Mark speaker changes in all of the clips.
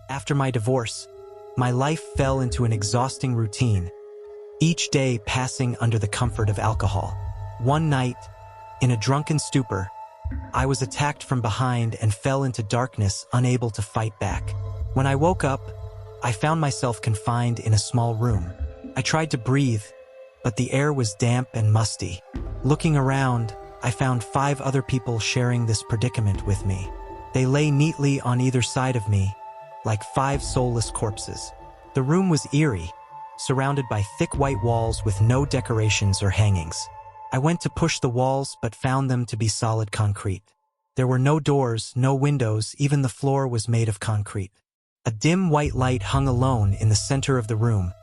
Speaker 1: After my divorce, my life fell into an exhausting routine, each day passing under the comfort of alcohol. One night, in a drunken stupor, I was attacked from behind and fell into darkness, unable to fight back. When I woke up, I found myself confined in a small room. I tried to breathe, but the air was damp and musty. Looking around, I found 5 other people sharing this predicament with me. They lay neatly on either side of me, like 5 soulless corpses. The room was eerie, surrounded by thick white walls with no decorations or hangings. I went to push the walls but found them to be solid concrete. There were no doors, no windows, even the floor was made of concrete. A dim white light hung alone in the center of the room,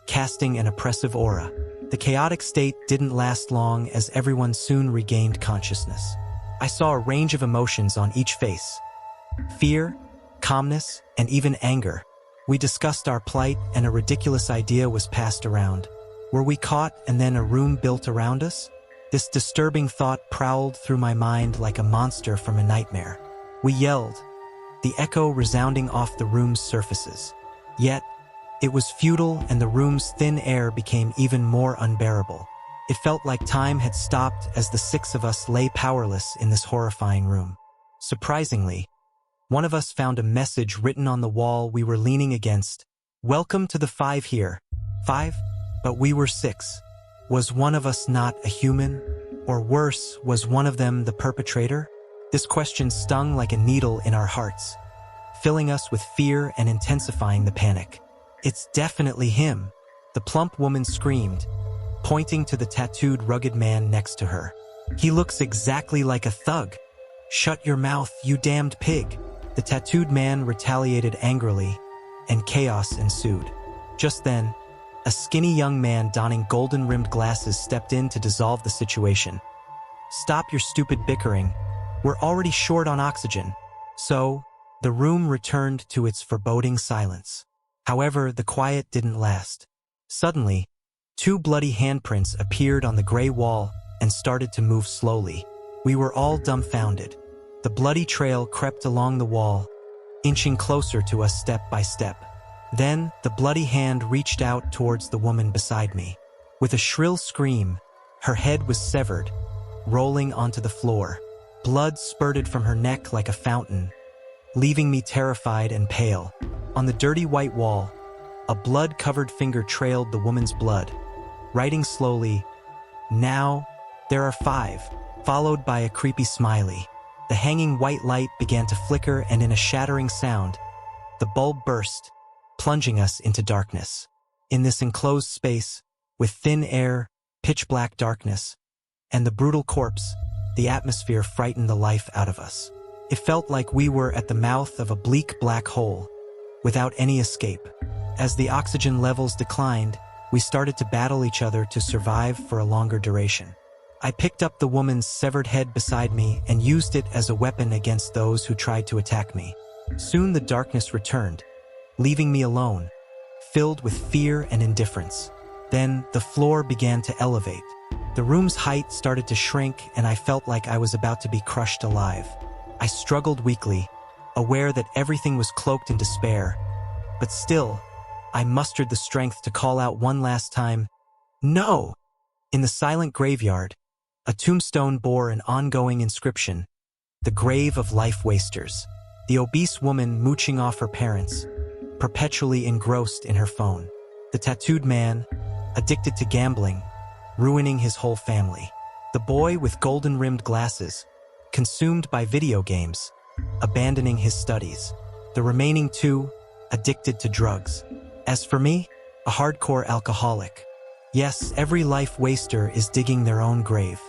Speaker 1: casting an oppressive aura. The chaotic state didn't last long as everyone soon regained consciousness. I saw a range of emotions on each face: fear, calmness, and even anger. We discussed our plight and a ridiculous idea was passed around. Were we caught and then a room built around us? This disturbing thought prowled through my mind like a monster from a nightmare. We yelled, the echo resounding off the room's surfaces. Yet, it was futile and the room's thin air became even more unbearable. It felt like time had stopped as the 6 of us lay powerless in this horrifying room. Surprisingly, one of us found a message written on the wall we were leaning against. Welcome to the 5 here. 5? But we were 6. Was one of us not a human? Or worse, was one of them the perpetrator? This question stung like a needle in our hearts, filling us with fear and intensifying the panic. It's definitely him, the plump woman screamed, pointing to the tattooed, rugged man next to her. He looks exactly like a thug. Shut your mouth, you damned pig. The tattooed man retaliated angrily, and chaos ensued. Just then, a skinny young man donning golden-rimmed glasses stepped in to dissolve the situation. Stop your stupid bickering. We're already short on oxygen. So, the room returned to its foreboding silence. However, the quiet didn't last. Suddenly, 2 bloody handprints appeared on the gray wall and started to move slowly. We were all dumbfounded. The bloody trail crept along the wall, inching closer to us step by step. Then, the bloody hand reached out towards the woman beside me. With a shrill scream, her head was severed, rolling onto the floor. Blood spurted from her neck like a fountain, leaving me terrified and pale. On the dirty white wall, a blood-covered finger trailed the woman's blood, writing slowly, "Now, there are 5, followed by a creepy smiley. The hanging white light began to flicker and in a shattering sound, the bulb burst, plunging us into darkness. In this enclosed space, with thin air, pitch-black darkness, and the brutal corpse, the atmosphere frightened the life out of us. It felt like we were at the mouth of a bleak black hole, without any escape. As the oxygen levels declined, we started to battle each other to survive for a longer duration. I picked up the woman's severed head beside me and used it as a weapon against those who tried to attack me. Soon the darkness returned, leaving me alone, filled with fear and indifference. Then the floor began to elevate. The room's height started to shrink and I felt like I was about to be crushed alive. I struggled weakly, aware that everything was cloaked in despair. But still, I mustered the strength to call out one last time, "No!" In the silent graveyard, a tombstone bore an ongoing inscription, "The Grave of Life Wasters." The obese woman mooching off her parents, perpetually engrossed in her phone. The tattooed man, addicted to gambling, ruining his whole family. The boy with golden-rimmed glasses, consumed by video games, abandoning his studies. The remaining 2, addicted to drugs. As for me, a hardcore alcoholic. Yes, every life waster is digging their own grave.